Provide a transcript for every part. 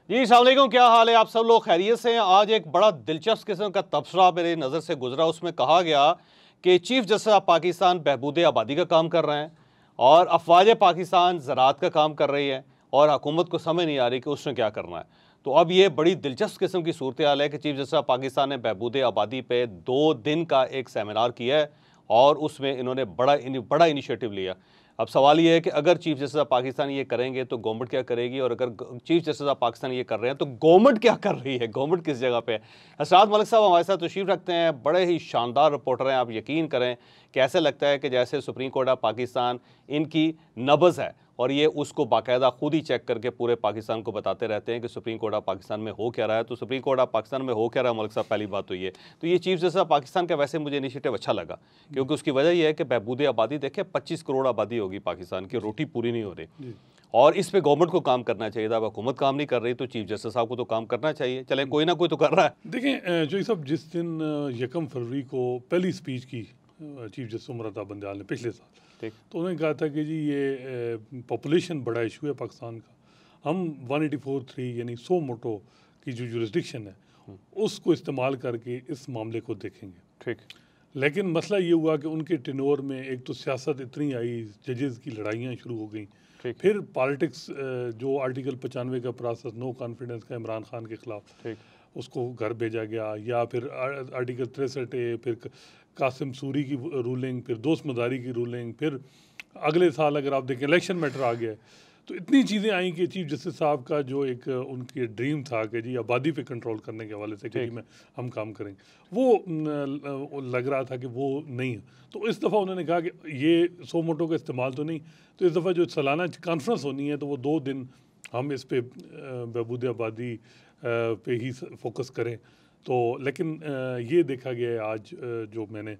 जी अस्सलाम वालेकुम, क्या हाल है? आप सब लोग खैरियत से हैं? आज एक बड़ा दिलचस्प किस्म का तबसरा मेरे नज़र से गुजरा। उसमें कहा गया कि चीफ जस्टिस ऑफ पाकिस्तान बहबूद आबादी का काम कर रहे हैं और अफवाज पाकिस्तान ज़राअत का काम कर रही है और हुकूमत को समझ नहीं आ रही कि उसने क्या करना है। तो अब ये बड़ी दिलचस्प किस्म की सूरत हाल है कि चीफ जस्टिस ऑफ पाकिस्तान ने बहबूद आबादी पे 2 दिन का एक सेमिनार किया है और उसमें इन्होंने बड़ा इनिशिएटिव लिया। अब सवाल ये है कि अगर चीफ जस्टिस ऑफ पाकिस्तान ये करेंगे तो गवर्नमेंट क्या करेगी, और अगर चीफ जस्टिस ऑफ पाकिस्तान ये कर रहे हैं तो गवर्नमेंट क्या कर रही है, गवर्नमेंट किस जगह पे है। असरात मलिक साहब हमारे साथ तशरीफ रखते हैं, बड़े ही शानदार रिपोर्टर हैं। आप यकीन करें कि ऐसे लगता है कि जैसे सुप्रीम कोर्ट ऑफ पाकिस्तान इनकी नब्ज़ है और ये उसको बाकायदा खुद ही चेक करके पूरे पाकिस्तान को बताते रहते हैं कि सुप्रीम कोर्ट ऑफ पाकिस्तान में हो क्या रहा है। तो सुप्रीम कोर्ट ऑफ पाकिस्तान में हो क्या रहा है मलिक साहब, पहली बात तो ये चीफ जस्टिस ऑफ पाकिस्तान का वैसे मुझे इनिशिएटिव अच्छा लगा, क्योंकि उसकी वजह यह है कि बहबूद आबादी देखें 25 करोड़ आबादी होगी पाकिस्तान की, रोटी पूरी नहीं हो रही और इस पे गवर्नमेंट को काम करना चाहिए था। अब हुकूमत काम नहीं कर रही तो चीफ जस्टिस साहब को तो काम करना चाहिए। चले कोई ना कोई तो कर रहा है। देखें जो सब जिस दिन 1 फरवरी को पहली स्पीच की चीफ जस्टिस उमर अता बंदयाल ने पिछले साल, तो उन्होंने कहा था कि जी ये पॉपुलेशन बड़ा इशू है पाकिस्तान का, हम 184.3 यानी 100 मोटो की जो जुरिस्डिक्शन है उसको इस्तेमाल करके इस मामले को देखेंगे। ठीक, लेकिन मसला ये हुआ कि उनके टेन्योर में एक तो सियासत इतनी आई, जजेस की लड़ाइयाँ शुरू हो गई, फिर पॉलिटिक्स जो आर्टिकल 95 का प्रोसेस नो कॉन्फिडेंस का इमरान खान के खिलाफ, उसको घर भेजा गया, या फिर आर्टिकल 63A, फिर कासिम सूरी की रूलिंग, फिर दोस्त मदारी की रूलिंग, फिर अगले साल अगर आप देखें इलेक्शन मैटर आ गया। तो इतनी चीज़ें आई कि चीफ जस्टिस साहब का जो एक उनकी ड्रीम था कि जी आबादी पे कंट्रोल करने के हवाले से कि जी हम काम करेंगे, वो लग रहा था कि वो नहीं है। तो इस दफ़ा उन्होंने कहा कि ये 100 मोटो का इस्तेमाल तो नहीं, तो इस दफ़ा जो सालाना कॉन्फ्रेंस होनी है तो वो 2 दिन हम इस पे बहबूद आबादी पे ही फोकस करें। तो लेकिन ये देखा गया है आज जो मैंने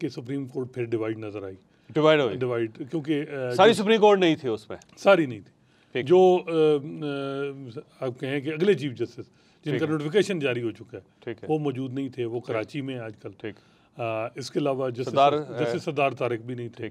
कि सुप्रीम कोर्ट फिर डिवाइड नज़र आई, डिवाइड क्योंकि सारी सुप्रीम कोर्ट नहीं थी उसमें, सारी नहीं थी। जो आप कहें कि अगले चीफ जस्टिस जिनका नोटिफिकेशन जारी हो चुका है वो मौजूद नहीं थे, वो कराची में आजकल। इसके अलावा जस्टिस सरदार तारिक भी नहीं थे,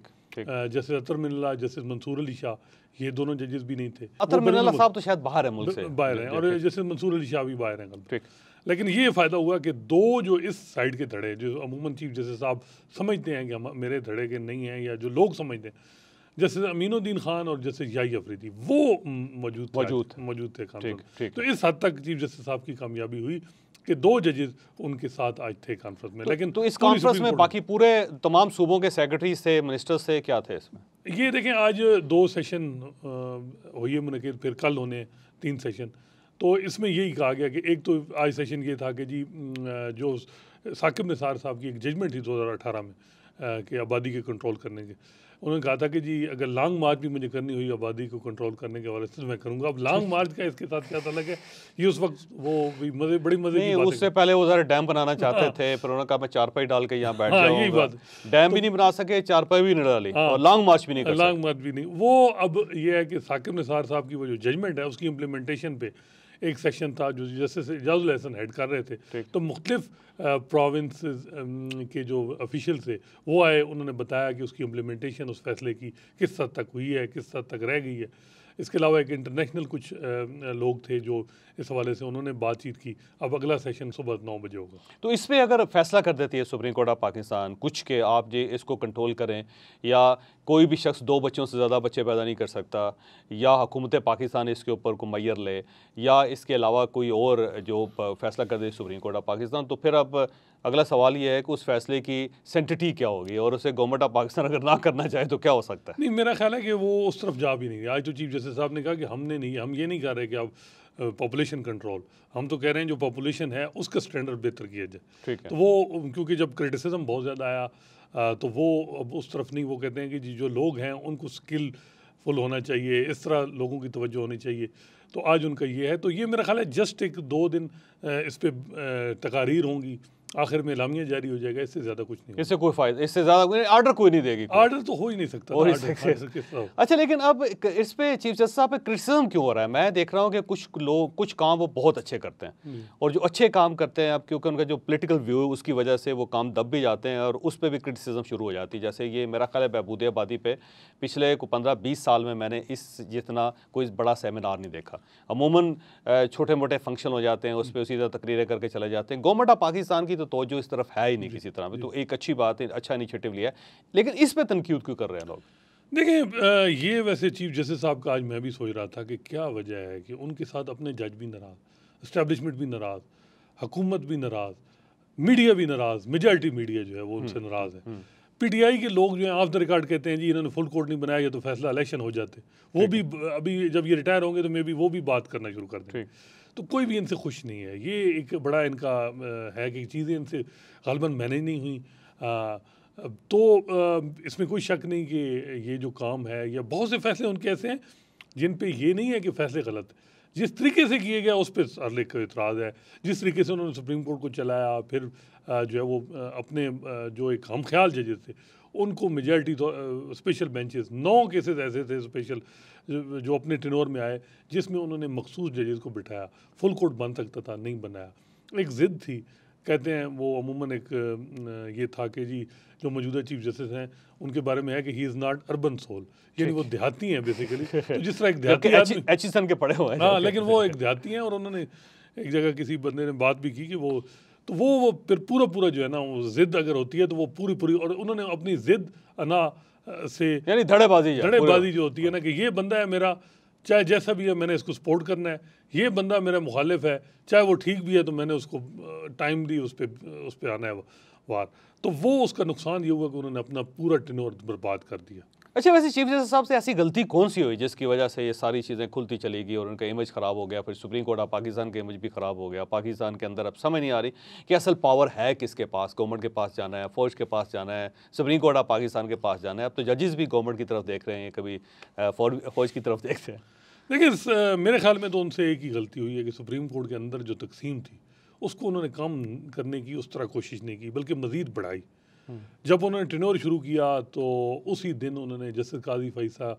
जस्टिस अतर मिनल्ला, जस्टिस मंसूर अली शाह, ये दोनों जजेस भी नहीं थे। अतर मिनल्ला साहब तो शायद बाहर है, मुल्क से बाहर हैं, और जस्टिस मंसूर अली शाह भी बाहर हैं। लेकिन ये फ़ायदा हुआ कि 2 जो इस साइड के धड़े, जो अमूमन चीफ जस्टिस साहब समझते हैं कि हम मेरे धड़े के नहीं हैं, या जो लोग समझते हैं, जैसे अमीनुद्दीन खान और जैसे याही अफरीदी, वो मौजूद थे कॉन्फ्रेंस। तो इस हद तक चीफ जस्टिस साहब की कामयाबी हुई कि 2 जजेस उनके साथ आज थे कॉन्फ्रेंस में। लेकिन तो इस कॉन्फ्रेंस में बाकी पूरे तमाम सूबों के सेक्रेटरी से, मिनिस्टर्स से क्या थे इसमें? ये देखें, आज 2 सेशन हुए मुनक़िद, फिर कल होने 3 सेशन। तो इसमें यही कहा गया कि एक तो आज सेशन ये था कि जी जो साकिब निसार साहब की एक जजमेंट थी 2018 में कि आबादी के कंट्रोल करने के, उन्होंने कहा था कि जी अगर लॉन्ग मार्च भी मुझे करनी हुई आबादी को कंट्रोल करने के हवाले से मैं करूँगा। अब लॉन्ग मार्च का इसके साथ क्या ताल्लुक है, ये उस वक्त वो भी बड़ी मजे की बात है। उससे पहले वो ज़रा डैम बनाना चाहते थे, फिर उन्होंने कहा मैं चारपाई डाल के यहाँ बैठ जाऊंगा। यही बात, डैम भी नहीं बना सके, चारपाई भी नहीं डाली, और लॉन्ग मार्च भी नहीं कर सके। लॉन्ग मार्च भी नहीं। वो अब ये है कि साकिब निसार साहब की वो जो जजमेंट है उसकी इम्प्लीमेंटेशन पे एक सेक्शन था जो जस्टिस इजाजुल एहसन हेड कर रहे थे। तो मुख्तलिफ प्रोविंस के जो ऑफिशियल थे वो आए, उन्होंने बताया कि उसकी इम्प्लीमेंटेशन उस फैसले की किस हद तक हुई है, किस हद तक रह गई है। इसके अलावा एक इंटरनेशनल कुछ लोग थे जो इस हवाले से उन्होंने बातचीत की। अब अगला सेशन सुबह 9 बजे होगा। तो इस पर अगर फैसला कर देती है सुप्रीम कोर्ट ऑफ पाकिस्तान कुछ के आप जे इसको कंट्रोल करें, या कोई भी शख्स 2 बच्चों से ज़्यादा बच्चे पैदा नहीं कर सकता, या हुकूमत पाकिस्तान इसके ऊपर को मैयर ले, या इसके अलावा कोई और जो फैसला कर दे सुप्रीम कोर्ट ऑफ पाकिस्तान, तो फिर अब अगला सवाल ये है कि उस फैसले की सेंटिटी क्या होगी, और उसे गवर्नमेंट ऑफ पाकिस्तान अगर ना करना चाहे तो क्या हो सकता है? नहीं, मेरा ख्याल है कि वो उस तरफ जा भी नहीं। आज तो चीफ जस्टिस साहब ने कहा कि हम ये नहीं कह रहे कि अब पॉपुलेशन कंट्रोल, हम तो कह रहे हैं जो पॉपुलेशन है उसका स्टैंडर्ड बेहतर किया जाए। तो वो क्योंकि जब क्रिटिसिज्म बहुत ज़्यादा आया तो वो अब उस तरफ नहीं, वो कहते हैं कि जी जो लोग हैं उनको स्किलफुल होना चाहिए, इस तरह लोगों की तवज्जो होनी चाहिए। तो आज उनका ये है। तो ये मेरा ख्याल है जस्ट एक 2 दिन इस पर तकारीर होंगी, आखिर में एलामिया जारी हो जाएगा, इससे ज्यादा कुछ नहीं। इससे कोई फायदा, इससे ज्यादा आर्डर कोई नहीं देगी, आर्डर तो हो ही नहीं सकता। अच्छा, लेकिन अब इस पे चीफ जस्टिस साहब पे क्रिटिसिज्म क्यों हो रहा है? मैं देख रहा हूँ कि कुछ लोग कुछ काम वो बहुत अच्छे करते हैं, और जो अच्छे काम करते हैं अब क्योंकि उनका जो पॉलिटिकल व्यू है उसकी वजह से वो काम दब भी जाते हैं और उस पर भी क्रिटिसिज्म शुरू हो जाती है। जैसे ये मेरा ख्याल है बहबूद आबादी पे पिछले 15-20 साल में मैंने इस जितना कोई बड़ा सेमिनार नहीं देखा। अमूमन छोटे मोटे फंक्शन हो जाते हैं, उस पर उसी तरह तकरीरें करके चले जाते हैं। गवर्नमेंट ऑफ पाकिस्तान की तो तवज्जो इस तरफ है ही नहीं किसी तरह, तो एक अच्छी बात है, अच्छा इनिशिएटिव लिया है, लेकिन इस पे तनकीद क्यों कर रहे हैं लोग? देखिए, ये वैसे चीफ जस्टिस साहब का आज मैं भी सोच रहा था कि क्या वजह है कि उनके साथ अपने जज भी नाराज़, इस्टेब्लिशमेंट भी नाराज़, हुकूमत भी नाराज़, मीडिया भी नाराज़, मेजॉरिटी मीडिया जो है वो उनसे नाराज़ है। पीटीआई के लोग जो हैं ऑफ द रिकॉर्ड कहते हैं जी इन्होंने फुल कोर्ट नहीं बनाया, तो फैसला इलेक्शन हो जाते। वो भी अभी जब ये रिटायर होंगे तो मे बी वो भी बात करना शुरू कर दें। तो कोई भी इनसे खुश नहीं है। ये एक बड़ा इनका है कि चीज़ें इनसे गालिबन मैनेज नहीं हुई। तो इसमें कोई शक नहीं कि ये जो काम है या बहुत से फैसले उनके ऐसे हैं जिन पे ये नहीं है कि फैसले गलत, जिस तरीके से किए गया उस पर अरले का इतराज़ है। जिस तरीके से उन्होंने सुप्रीम कोर्ट को चलाया, फिर जो है वो अपने जो एक हम ख्याल जजेस थे उनको मेजॉरिटी तो स्पेशल बेंचेस 9 केसेस ऐसे थे स्पेशल जो अपने टेनोर में आए जिसमें उन्होंने मखसूस जजेस को बिठाया। फुल कोर्ट बन सकता था, नहीं बनाया। एक ज़िद थी, कहते हैं वो अमूमन एक ये था कि जी जो मौजूदा चीफ जस्टिस हैं उनके बारे में है कि he is not urban soul, यानी वो देहाती हैं बेसिकली। तो जिस तरह एक देहाती आदमी एचिसन के पढ़े हुए हैं, हाँ, लेकिन वो एक देहाती हैं। और उन्होंने एक जगह किसी बंदे ने बात भी की कि वो फिर पूरा जो है ना वो ज़िद अगर होती है तो वो पूरी और उन्होंने अपनी ज़िद अना से यानी धड़ेबाजी जो होती है ना कि ये बंदा है मेरा, चाहे जैसा भी है मैंने इसको सपोर्ट करना है, ये बंदा मेरा मुखालिफ है चाहे वो ठीक भी है तो मैंने उसको टाइम दी उस पर आना है वार। तो वो उसका नुकसान ये हुआ कि उन्होंने अपना पूरा टेन्योर बर्बाद कर दिया। अच्छा, वैसे चीफ जस्टिस साहब से ऐसी गलती कौन सी हुई जिसकी वजह से ये सारी चीज़ें खुलती चलेगी और उनका इमेज ख़राब हो गया, फिर सुप्रीम कोर्ट ऑफ पाकिस्तान का इमेज भी ख़राब हो गया? पाकिस्तान के अंदर अब समझ नहीं आ रही कि असल पावर है किसके पास, गवर्नमेंट के पास जाना है, फ़ौज के पास जाना है, सुप्रीम कोर्ट ऑफ पाकिस्तान के पास जाना है। अब तो जजेस भी गवर्नमेंट की तरफ देख रहे हैं, कभी फ़ौज की तरफ देखते हैं। देखिए, मेरे ख्याल में तो उनसे एक ही गलती हुई है कि सुप्रीम कोर्ट के अंदर जो तकसीम थी उसको उन्होंने कम करने की उस तरह कोशिश नहीं की, बल्कि मज़ीद बढ़ाई। जब उन्होंने टेन्योर शुरू किया तो उसी दिन उन्होंने जस्टिस काजी फैसा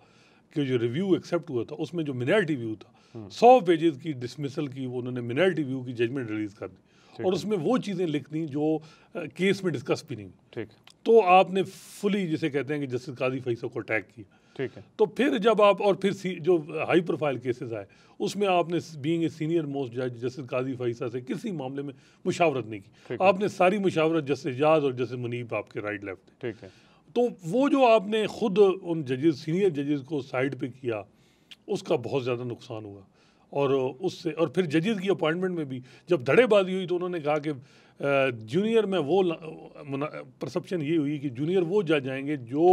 के जो रिव्यू एक्सेप्ट हुआ था उसमें जो मिनॉरिटी व्यू था 100 पेजेस की डिसमिसल की वो उन्होंने मिनॉरिटी व्यू की जजमेंट रिलीज़ कर दी और उसमें वो चीज़ें लिख दी जो केस में डिस्कस भी नहीं। ठीक, तो आपने फुली जिसे कहते हैं कि जस्टिस काजी फैसा को अटैक किया। ठीक है। तो फिर जब आप और फिर जो हाई प्रोफाइल केसेस आए उसमें आपने बीइंग ए सीनियर मोस्ट जज जस्टिस काजी फैसा से किसी मामले में मुशावरत नहीं की। आपने सारी मुशावरत जस्टिस जाज और जस्टिस मुनीब आपके राइट लेफ्ट थे। ठीक है। तो वो जो आपने खुद उन जजेस सीनियर जजेस को साइड पे किया उसका बहुत ज़्यादा नुकसान हुआ। और उससे और फिर जजेस की अपॉइंटमेंट में भी जब धड़ेबाजी हुई तो उन्होंने कहा कि जूनियर में वो परसेप्शन ये हुई कि जूनियर वो जज आएंगे जो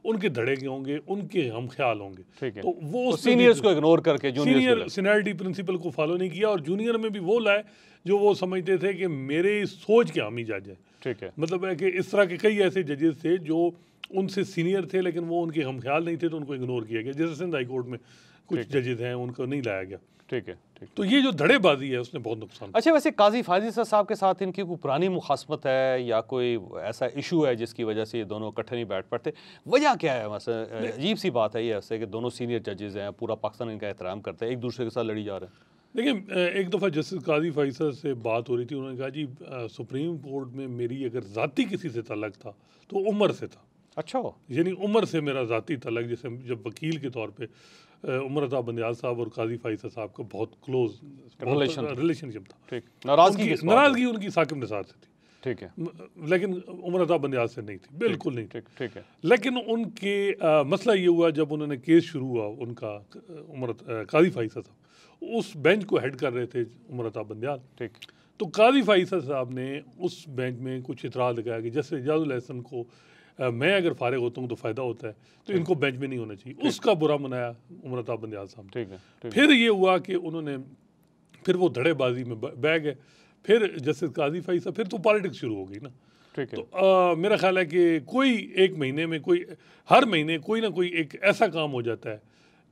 उनके धड़े के होंगे, उनके हम ख्याल होंगे। ठीक है। तो वो सीनियर्स को इग्नोर करके सीनियर सीनियरिटी प्रिंसिपल को फॉलो नहीं किया और जूनियर में भी वो लाए जो वो समझते थे कि मेरे सोच के हामी जज है। ठीक है। मतलब है कि इस तरह के कई ऐसे जजेस थे जो उनसे सीनियर थे लेकिन वो उनके हम ख्याल नहीं थे तो उनको इग्नोर किया गया। जैसे सिंध हाई कोर्ट में कुछ जजेस हैं उनको नहीं लाया गया। ठीक है। ठीक। तो ये जो धड़ेबाजी है उसने बहुत नुकसान। अच्छा, वैसे काजी फाजिल साहब के साथ इनकी कोई पुरानी मुखासमत है या कोई ऐसा इशू है जिसकी वजह से ये दोनों इकट्ठे नहीं बैठ पाते? वजह क्या है? वैसे अजीब सी बात है ये ऐसे कि दोनों सीनियर जजेस हैं, पूरा पाकिस्तान इनका एहतराम करता है, एक दूसरे के साथ लड़ी जा रहे हैं। देखिए, एक दफ़ा जस्टिस काजी फैसल से बात हो रही थी, उन्होंने कहा जी सुप्रीम कोर्ट में मेरी अगर ज़ाती किसी से तलक था तो उमर से था। अच्छा, यानी उमर से मेरा ज़ाती तलक, जैसे जब वकील के तौर पे उमर अता बंदियाल साहब और काजी फैसल साहब का बहुत क्लोज रिलेशनशिप था। ठीक। नाराज़गी उनकी साकिब निसार से थी। ठीक है। लेकिन उमर अता बंदियाल से नहीं थी, बिल्कुल नहीं। ठीक है। लेकिन उनके मसला ये हुआ जब उन्होंने केस शुरू हुआ उनका काजी फैसल साहब उस बेंच को हेड कर रहे थे उमर अता बंदियाल। ठीक। तो काजी फैसल साहब ने उस बेंच में कुछ इतराज़ लगाया कि जैसे एजाजुल एहसन को मैं अगर फारिग होता हूँ तो फ़ायदा होता है तो इनको बेंच में नहीं होना चाहिए। उसका बुरा मनाया उमर अता बंदियाल साहब। ठीक है। फिर ये हुआ कि उन्होंने फिर वो धड़ेबाजी में बह गए। फिर जस्टिस काजी फैसल फिर तो पॉलिटिक्स शुरू हो गई ना। ठीक है। तो मेरा ख्याल है कि कोई एक महीने में हर महीने कोई ना कोई एक ऐसा काम हो जाता है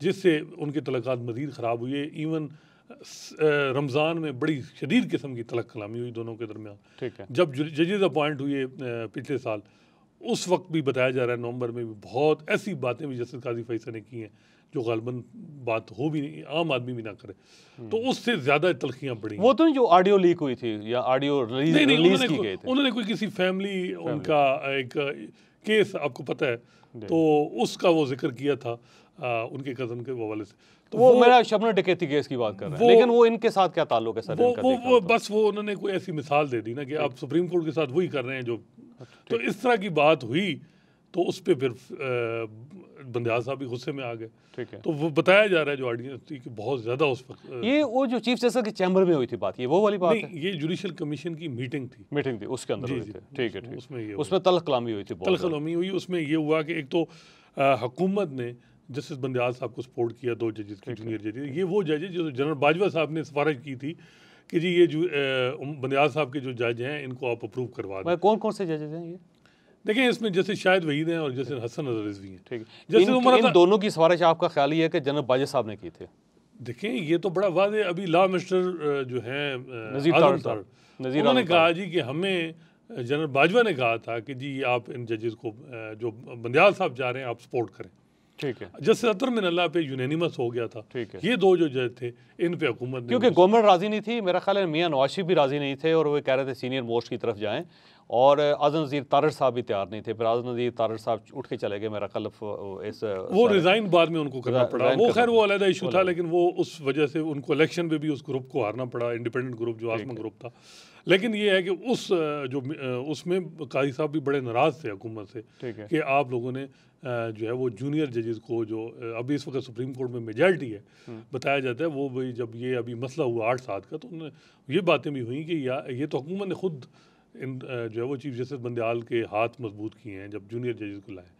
जिससे उनके तलक़ात मज़ीद ख़राब हुए। इवन रमज़ान में बड़ी शदीद किस्म की तलख कलामी हुई दोनों के दरमियान। ठीक है। जब जजेस अपॉइंट हुए पिछले साल, उस वक्त भी बताया जा रहा है नवंबर में भी बहुत ऐसी बातें भी जस्टिस काजी फैसल ने की हैं जो गालबन बात हो भी नहीं, आम आदमी भी ना करे, तो उससे ज़्यादा तलखियाँ बढ़ी। वो तो जो ऑडियो लीक हुई थी या ऑडियो रिलीज की गई थी, उन्होंने कोई किसी फैमिली उनका एक केस आपको पता है, तो उसका वो जिक्र किया था उनके कज़न के हवाले से। तो वो मेरा शबनम डकैती केस की बात कर रहे हैं, लेकिन वो इनके साथ क्या ताल्लुक है सर? वो बस वो उन्होंने कोई ऐसी मिसाल दे दी ना कि आप सुप्रीम कोर्ट के साथ वही कर रहे हैं जो, तो इस तरह की बात हुई, तो उस पर फिर बंदयाल साहब भी गुस्से में आ गए। ठीक है। तो वो बताया जा रहा है जो ऑडियंस थी कि बहुत ज़्यादा उस वक्त ये वो जो चीफ जस्टिस के चैम्बर में हुई थी बात, ये वो वाली बात है? ये जुडिशल कमीशन की मीटिंग थी, उसके अंदर हुई थी। ठीक है, उसमें तलख कलामी हुई थी, तलख कलामी हुई। उसमें ये हुआ कि एक तो हुकूमत ने जस्टिस बंदयाल साहब को सपोर्ट किया, 2 जजेस की, जूनियर जजेस। ये वो जजेस जो जनरल बाजवा साहब ने सिफारिश की थी कि जी ये जो बंदयाल साहब के जो जज हैं इनको आप अप्रूव करवा दें। कौन कौन से जजेस हैं ये? देखें, इसमें जैसे शाहिद वहीद हैं और जैसे हसन अजहर रिजवी हैं। ठीक है। इन दोनों की सिफारिश आपका ख्याल ये है कि जनरल बाजवा साहब ने की थी? देखें, ये तो बड़ा वाज़े, अभी लॉ मिनिस्टर जो हैं नज़ीर उन्होंने कहा जी कि हमें जनरल बाजवा ने कहा था कि जी आप इन जजेस को जो बंदयाल साहब चाह रहे हैं आप सपोर्ट करें। ठीक है। जैसे अतर मिन अल्लाह पे यूनानिमस हो गया था। ठीक है। ये 2 जो जज थे इन पे हुकूमत ने, क्योंकि गवर्नमेंट राजी नहीं थी, मेरा ख्याल है मियां नवाज शरीफ भी राजी नहीं थे और वो कह रहे थे सीनियर मोस्ट की तरफ जाएं, और आज़म नज़ीर तारड़ साहब भी तैयार नहीं थे। फिर आज़म नज़ीर तारड़ साहब उठ के चले गए, मेरा ख्याल इस वो रिज़ाइन बाद में उनको करना पड़ा। वो खैर वो अलग इशू था, लेकिन वो उस वजह से उनको इलेक्शन में भी उस ग्रुप को हारना पड़ा, इंडिपेंडेंट ग्रुप जो आसमा ग्रुप था। लेकिन ये है कि उसमें काजी साहब भी बड़े नाराज़ थे हुकूमत से कि आप लोगों ने जो है वो जूनियर जजेस को, जो अभी इस वक्त सुप्रीम कोर्ट में मेजॉरिटी है, बताया जाता है वो भाई जब ये अभी मसला हुआ 8 साल का, तो उन्होंने ये बातें भी हुई कि ये तो हुकूमत ने खुद जो है वो चीफ जस्टिस बंदयाल के हाथ मजबूत किए हैं जब जूनियर जजेस को लाए।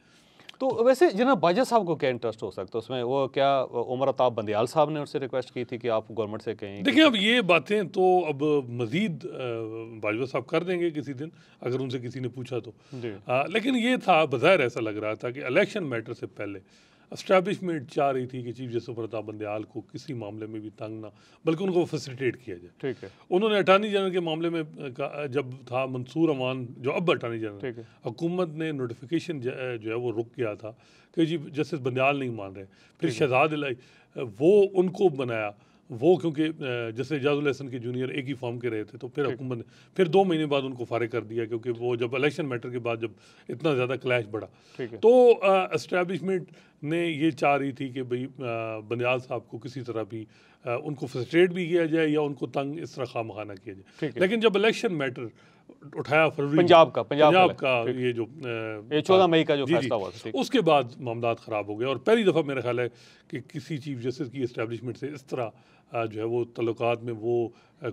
तो वैसे जनरल बाजवा साहब को क्या इंटरेस्ट हो सकता है उसमें? वो क्या उमर अताब बंदयाल साहब ने उससे रिक्वेस्ट की थी कि आप गवर्नमेंट से कहें? देखिए, अब ये बातें तो अब मजीद बाजवा साहब कर देंगे किसी दिन, अगर उनसे किसी ने पूछा तो। लेकिन ये था, बज़ाहिर ऐसा लग रहा था कि इलेक्शन मैटर से पहले एस्टैब्लिशमेंट चाह रही थी कि चीफ जस्टिस उमर अताब बंदयाल को किसी मामले में भी तंग ना, बल्कि उनको फैसिलिटेट किया जाए। ठीक है। उन्होंने अटार्नी जनरल के मामले में जब था मंसूर अमान जो अब अटार्नी जनरल, हुकूमत ने नोटिफिकेशन जो है वो रुक गया था कि जी जस्टिस बंदयाल नहीं मान रहे। फिर शहजाद इलाई वो उनको बनाया, वो क्योंकि जैसे एजाजुल हसन के जूनियर एक ही फॉर्म के रहे थे, तो फिर हुकूमत ने फिर 2 महीने बाद उनको फारिग कर दिया, क्योंकि वो जब इलेक्शन मैटर के बाद जब इतना ज़्यादा क्लैश बढ़ा, तो एस्टैब्लिशमेंट ने ये चाह रही थी कि भाई बंदयाल साहब को किसी तरह भी उनको फैसिलिटेट भी किया जाए या उनको तंग इस तरह खामखा ना किया जाए। लेकिन जब इलेक्शन मैटर उठाया फरवरी पंजाब का ये जो 14 मई का जो फैसला हुआ था, उसके बाद मामलात ख़राब हो गए और पहली दफ़ा मेरा ख्याल है कि किसी चीफ जस्टिस की एस्टैब्लिशमेंट से इस तरह जो है वो तल्लुकात में वो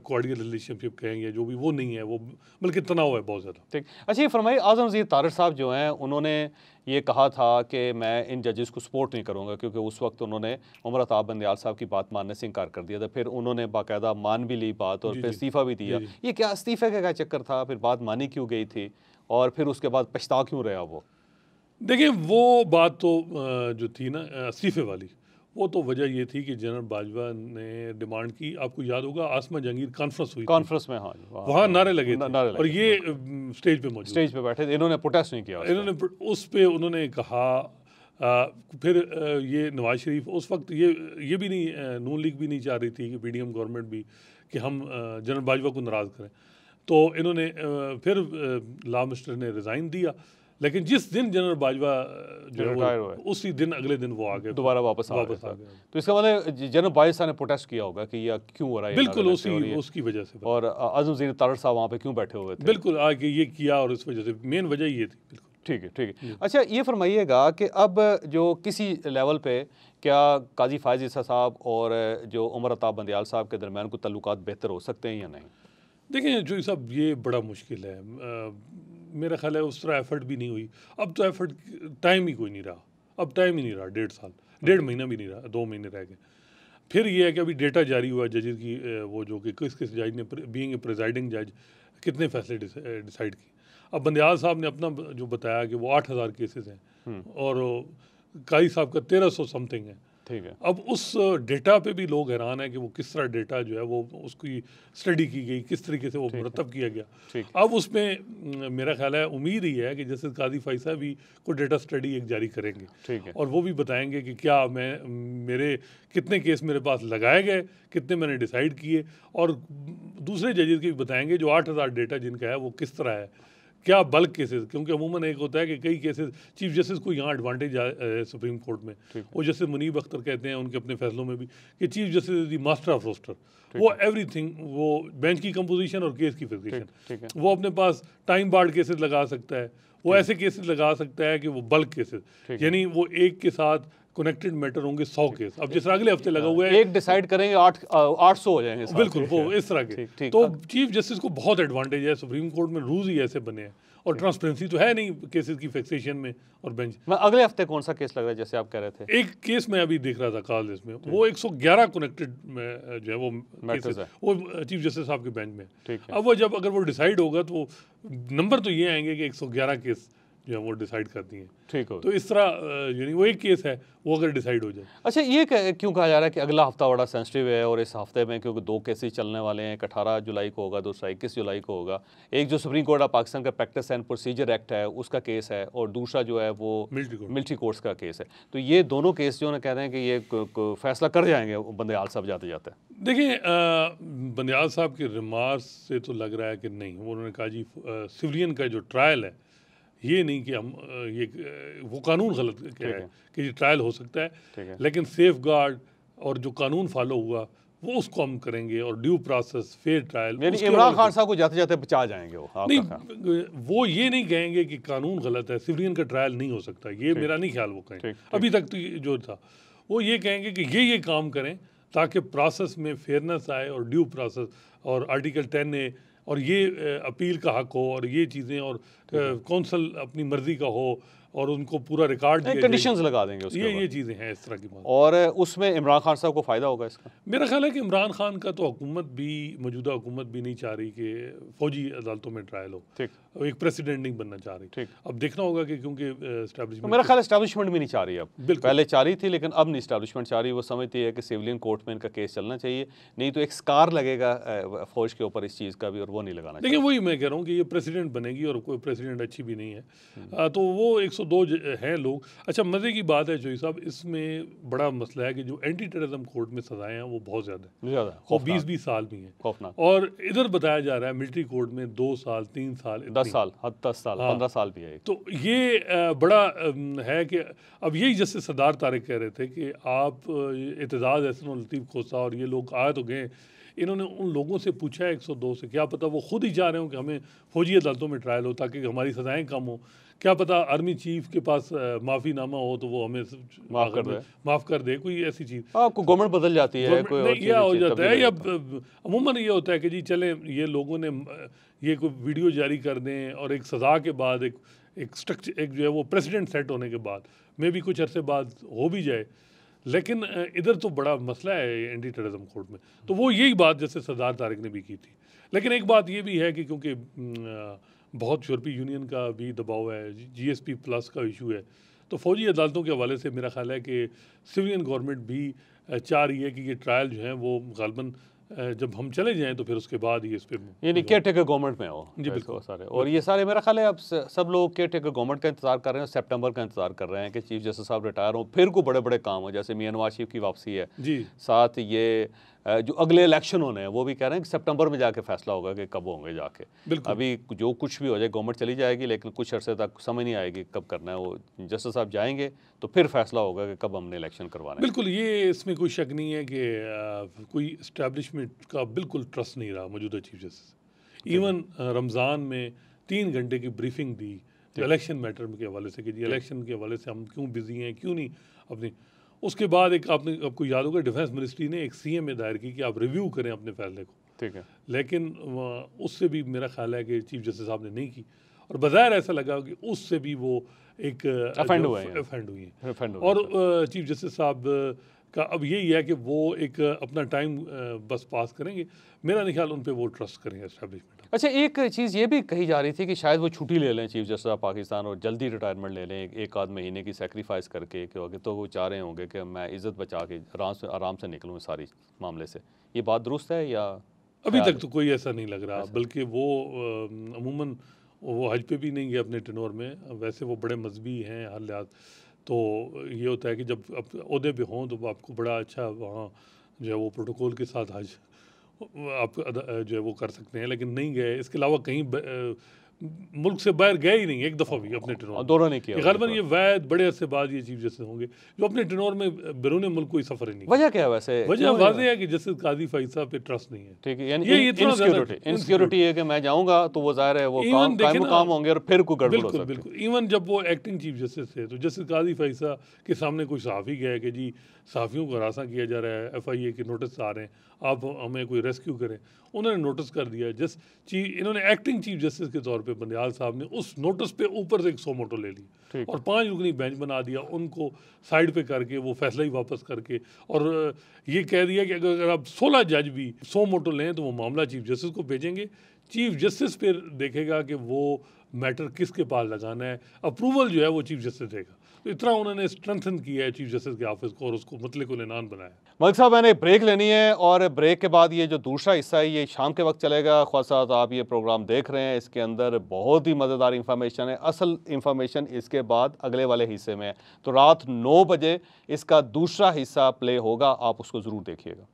कोऑर्डिनल रिलेशनशिप कहेंगे जो भी, वो नहीं है, वो बल्कि तनाव है बहुत ज़्यादा। ठीक। अच्छा, ये फरमाइए, आज़म नज़ीर तारड़ साहब जो हैं उन्होंने ये कहा था कि मैं इन जजेस को सपोर्ट नहीं करूंगा, क्योंकि उस वक्त उन्होंने उमर अताब बंदयाल साहब की बात मानने से इनकार कर दिया था। फिर उन्होंने बाकायदा मान भी ली बात और फिर इस्तीफ़ा भी दिया। ये क्या इस्तीफ़े का क्या चक्कर था? फिर बात मानी क्यों गई थी और फिर उसके बाद पछता क्यों रहा वो? देखिए, वो बात तो जो थी ना इस्तीफ़े वाली, वो तो वजह ये थी कि जनरल बाजवा ने डिमांड की, आपको याद होगा आसमा जहांगीर कॉन्फ्रेंस हुई, कॉन्फ्रेंस में, हाँ, वहाँ नारे लगे थे और ये स्टेज पे बैठे थे, इन्होंने प्रोटेस्ट नहीं किया। इन्होंने उस पे उन्होंने कहा, फिर ये नवाज शरीफ उस वक्त ये भी नहीं, नून लीग भी नहीं चाह रही थी कि पीडीएम गवर्नमेंट भी कि हम जनरल बाजवा को नाराज़ करें, तो इन्होंने फिर लॉ मिनिस्टर ने रिज़ाइन दिया। लेकिन जिस दिन जनरल बाजवा जो है उसी दिन अगले दिन वो आ गए, दोबारा वापस आ गए। तो इसका मतलब जनरल बाजवा ने प्रोटेस्ट किया होगा कि यह क्यों हो रहा है? बिल्कुल उसकी वजह से। और आज़म नज़ीर तारड़ साहब वहाँ पे क्यों बैठे हुए थे? बिल्कुल आके ये किया और इस वजह से मेन वजह ये थी। बिल्कुल ठीक है, ठीक है। अच्छा, ये फरमाइएगा कि अब जो किसी लेवल पे क्या काजी फायज़ ईसा साहब और जो उमर अताब बंदयाल साहब के दरमियान कोई तल्लुकात बेहतर हो सकते हैं या नहीं? देखें जो साहब, ये बड़ा मुश्किल है, मेरा ख्याल है उस तरह एफर्ट भी नहीं हुई। अब तो एफर्ट टाइम ही कोई नहीं रहा, अब टाइम ही नहीं रहा, 1.5 साल, 1.5 महीना भी नहीं रहा, 2 महीने रह गए। फिर ये है कि अभी डेटा जारी हुआ जजेस की, वो जो कि किस किस जज ने बीइंग ए प्रिजाइडिंग जज कितने फैसले डिसाइड किए। अब बंदयाल साहब ने अपना जो बताया कि वो 8,000 केसेस हैं और काजी साहब का 1300 समथिंग है, ठीक है। अब उस डेटा पे भी लोग हैरान है कि वो किस तरह डेटा जो है वो उसकी स्टडी की गई, किस तरीके से वो मुरतब किया गया। अब उसमें मेरा ख्याल है, उम्मीद ही है कि जैसे काजी फैसल भी को डेटा स्टडी एक जारी करेंगे, ठीक है, और वो भी बताएंगे कि क्या मेरे कितने केस मेरे पास लगाए गए, कितने मैंने डिसाइड किए, और दूसरे जजेस के भी बताएंगे जो 8,000 डेटा जिनका है वो किस तरह है, क्या बल्क केसेस, क्योंकि अमूमन एक होता है कि कई केसेस चीफ जस्टिस को यहाँ एडवांटेज है सुप्रीम कोर्ट में, वो जैसे मुनीब अख्तर कहते हैं उनके अपने फैसलों में भी कि chief justice is the master of roster, वो एवरीथिंग, वो बेंच की कंपोजिशन और केस की फिक्सेशन, वो अपने पास टाइम बार्ड केसेस लगा सकता है, वो ऐसे केसेस लगा सकता है कि वो बल्क केसेस, यानी वो एक के साथ कनेक्टेड मैटर होंगे 100 केस। अब जिस अगले हफ्ते लगा हुआ है एक डिसाइड करेंगे 800 हो जाएंगे, बिल्कुल वो इस तरह के। तो चीफ जस्टिस को बहुत एडवांटेज है, सुप्रीम कोर्ट में रूल्स ही ऐसे बने हैं, और ट्रांसपेरेंसी तो है नहीं केसेस की फिक्सेशन में और बेंच। अगले हफ्ते कौन सा केस लग रहा है जैसे आप कह रहे थे? एक केस मैं अभी देख रहा था कॉल इसमें, वो 111 कनेक्टेड जो है वो केसेस है, वो चीफ जस्टिस साहब के बेंच में। अब वो जब अगर वो डिसाइड होगा तो नंबर तो ये आएंगे कि 111 केस जो है वो डिसाइड करती हैं। ठीक हो, तो इस तरह यानी वो एक केस है, वो अगर डिसाइड हो जाए। अच्छा, ये क्यों कहा जा रहा है कि अगला हफ्ता बड़ा सेंसिटिव है, और इस हफ्ते में क्योंकि 2 केसेस चलने वाले हैं, एक 18 जुलाई को होगा, दूसरा 21 जुलाई को होगा। एक जो सुप्रीम कोर्ट ऑफ पाकिस्तान का प्रैक्टिस एंड प्रोसीजर एक्ट है उसका केस है, और दूसरा जो है वो मिलिट्री कोर्ट्स का केस है। तो ये दोनों केस जो कहते हैं कि ये फैसला कर जाएंगे बंदयाल साहब जाते जाते। देखिए, बंदयाल साहब के रिमार्क्स से तो लग रहा है कि नहीं, उन्होंने कहा जी सिविलियन का जो ट्रायल है ये नहीं कि हम ये वो कानून गलत क्या है कि ये ट्रायल हो सकता है, लेकिन सेफ गार्ड और जो कानून फॉलो हुआ वो उसको हम करेंगे, और due process, fair trial. Imran Khan साहब को जाते जाते बचा जाएंगे वो? नहीं, वो ये नहीं कहेंगे कि कानून गलत है, सिविलियन का ट्रायल नहीं हो सकता, ये मेरा नहीं ख्याल वो कहेंगे। अभी तक तो जो था वो ये कहेंगे कि ये काम करें ताकि प्रोसेस में फेयरनेस आए, और ड्यू प्रोसेस और आर्टिकल 10A और ये अपील का हक हो, और ये चीज़ें, और कौंसल अपनी मर्जी का हो, और उनको पूरा रिकॉर्ड दिया, कंडीशंस लगा देंगे उसके ये चीज़ें हैं इस तरह की बात। और उसमें इमरान खान साहब को फ़ायदा होगा इसका? मेरा ख्याल है कि इमरान खान का तो हुकूमत भी, मौजूदा हुकूमत भी नहीं चाह रही कि फ़ौजी अदालतों में ट्रायल हो, ठीक, एक प्रेसिडेंट नहीं बनना चाह रही। ठीक, अब देखना होगा कि क्योंकि तो मेरा ख्याल एस्टैब्लिशमेंट भी नहीं चाह रही, अब पहले चाह रही थी लेकिन अब नहीं एस्टैब्लिशमेंट चाह रही। वो समझती है कि सिविलियन कोर्ट में इनका केस चलना चाहिए, नहीं तो एक स्कार लगेगा फौज के ऊपर इस चीज़ का भी, और वो नहीं लगाना। देखिए, वही मैं कह रहा हूँ कि ये प्रेसिडेंट बनेगी, और कोई प्रेसिडेंट अच्छी भी नहीं है, तो वो 102 हैं लोग। अच्छा, मज़े की बात है जोई साहब, इसमें बड़ा मसला है कि जो एंटी टेररिज्म कोर्ट में सजाएं हैं वो बहुत ज़्यादा है, वो 20-20 साल भी हैं, खौफनाक। और इधर बताया जा रहा है मिलिट्री कोर्ट में 2 साल, 3 साल, 10 साल, 10 साल, 15 साल भी है। तो ये बड़ा है कि अब यही जैसे सरदार तारिक कह रहे थे कि आप एतजाज़ एहसन और लतीफ़ खोसा और ये लोग आ तो गए, इन्होंने उन लोगों से पूछा है 102 से, क्या पता वो खुद ही चाह रहे हो कि हमें फौजी अदालतों में ट्रायल हो ताकि हमारी सज़ाएँ कम हो, क्या पता आर्मी चीफ के पास माफ़ीनामा हो तो वो हमें माफ़ कर दे, कोई ऐसी चीज़। कोई गवर्नमेंट बदल जाती है, कोई यह हो जाता है, या अमूमन ये होता है कि जी चले ये लोगों ने ये कोई वीडियो जारी कर दें, और एक सज़ा के बाद एक स्ट्रक्चर, एक जो है वो प्रेसिडेंट सेट होने के बाद में भी कुछ अरसे बाद हो भी जाए। लेकिन इधर तो बड़ा मसला है एंटी टेररिज्म कोर्ट में, तो वो यही बात जैसे सरदार तारिक ने भी की थी। लेकिन एक बात ये भी है कि क्योंकि बहुत यूरोपीय यूनियन का भी दबाव है, GSP प्लस का इशू है, तो फौजी अदालतों के हवाले से मेरा ख्याल है कि सिविलियन गवर्नमेंट भी चाह रही है कि ये ट्रायल जो है वो गालबन जब हम चले जाएं तो फिर उसके बाद ही इस पर, यानी केयर टेकर गवर्नमेंट में हो जी बिल्कुल सारे। और ये सारे मेरा ख्याल है अब सब लोग केयर टेकर गवर्नमेंट का इंतजार कर रहे हैं, सितंबर का इंतजार कर रहे हैं कि चीफ जस्टिस साहब रिटायर हो, फिर को बड़े बड़े काम हो, जैसे मियां नवाज शरीफ की वापसी है जी, साथ ये जो अगले इलेक्शन होने हैं वो भी कह रहे हैं कि सितंबर में जाके फैसला होगा कि कब होंगे जाके। अभी जो कुछ भी हो जाए गवर्नमेंट चली जाएगी, लेकिन कुछ अरसे तक समझ नहीं आएगी कब करना है, वो जस्टिस साहब जाएंगे तो फिर फैसला होगा कि कब हमने इलेक्शन करवाना है। बिल्कुल, ये इसमें कोई शक नहीं है कि कोई इस्टेब्लिशमेंट का बिल्कुल ट्रस्ट नहीं रहा मौजूदा चीफ जस्टिस। इवन रमज़ान में 3 घंटे की ब्रीफिंग दी इलेक्शन मैटर के हवाले से कि जी इलेक्शन के हवाले से हम क्यों बिजी हैं, क्यों नहीं अपनी। उसके बाद एक आपको याद होगा डिफेंस मिनिस्ट्री ने एक CM में दायर की कि आप रिव्यू करें अपने फैसले को, ठीक है, लेकिन उससे भी मेरा ख्याल है कि चीफ जस्टिस साहब ने नहीं की, और बज़ाहिर ऐसा लगा कि उससे भी वो एक अफेंड हुए हैं। और चीफ जस्टिस साहब का अब यही है कि वो एक अपना टाइम बस पास करेंगे। मेरा नहीं ख्याल उन पे वो ट्रस्ट करेंगे एस्टेब्लिशमेंट। अच्छा, एक चीज़ ये भी कही जा रही थी कि शायद वो छुट्टी ले लें चीफ जस्टिस ऑफ पाकिस्तान और जल्दी रिटायरमेंट ले लें, एक आध महीने की सेक्रीफाइस करके, क्योंकि तो वो चाह रहे होंगे कि मैं इज़्ज़त बचा के आराम से निकलूँ इस सारी मामले से। ये बात दुरुस्त है या अभी ख्याल तक तो कोई ऐसा नहीं लग रहा, बल्कि वो अमूमन वो हज पे भी नहीं गए अपने टेनोर में। वैसे वो बड़े मजहबी हैं हर लिहाज। तो ये होता है कि जब आप ओहदे पे हों तो आपको बड़ा अच्छा वहाँ जो है वो प्रोटोकॉल के साथ हज आप जो है वो कर सकते हैं, लेकिन नहीं गए। इसके अलावा कहीं मुल्क से बाहर गए ही नहीं एक दफ़ा भी अपने टेनोर में। दौरा नहीं किया ग़ालिबन ये वैद बड़े अरसे बाद ये चीफ जस्टिस होंगे जो अपने टेनोर में बैरून मुल्क कोई सफ़र ही नहीं। वजह क्या है वैसे? वजह वाज़ेह है कि जस्टिस काजी फैज़ साहब पे ट्रस्ट नहीं है। ठीक है, यानी ये इतना ज़्यादा इनसिक्योरिटी है कि मैं जाऊंगा तो वो ज़ाहिर है वो काम होंगे और फिर कोई गड़बड़ हो सकती है। बिल्कुल। इवन जब वो एक्टिंग चीफ जस्टिस थे तो जस्टिस काजी फैज़ के सामने कोई सहाफ़ी गया कि जी सहाफ़ियों को हरासा किया जा रहा है, FIA के नोटिस आ रहे हैं, आप हमें कोई रेस्क्यू करें। उन्होंने नोटिस कर दिया। इन्होंने एक्टिंग चीफ जस्टिस के तौर पे बंदयाल साहब ने उस नोटिस पे ऊपर से एक सो मोटो ले ली और 5 रुकनी बेंच बना दिया, उनको साइड पे करके वो फैसला ही वापस करके, और ये कह दिया कि अगर आप 16 जज भी सो मोटो लें तो वो मामला चीफ जस्टिस को भेजेंगे। चीफ जस्टिस फिर देखेगा कि वो मैटर किसके पास लगाना है, अप्रूवल जो है वो चीफ जस्टिस देगा। तो इतना उन्होंने स्ट्रेंथन किया है चीफ जस्टिस के ऑफिस को और उसको मतलब को लेनान बनाया। मलिक साहब, मैंने ब्रेक लेनी है और ब्रेक के बाद ये जो दूसरा हिस्सा है ये शाम के वक्त चलेगा। ख्वाजा साहब आप ये प्रोग्राम देख रहे हैं, इसके अंदर बहुत ही मज़ेदार इंफॉर्मेशन है। असल इंफॉर्मेशन इसके बाद अगले वाले हिस्से में है, तो रात 9 बजे इसका दूसरा हिस्सा प्ले होगा, आप उसको ज़रूर देखिएगा।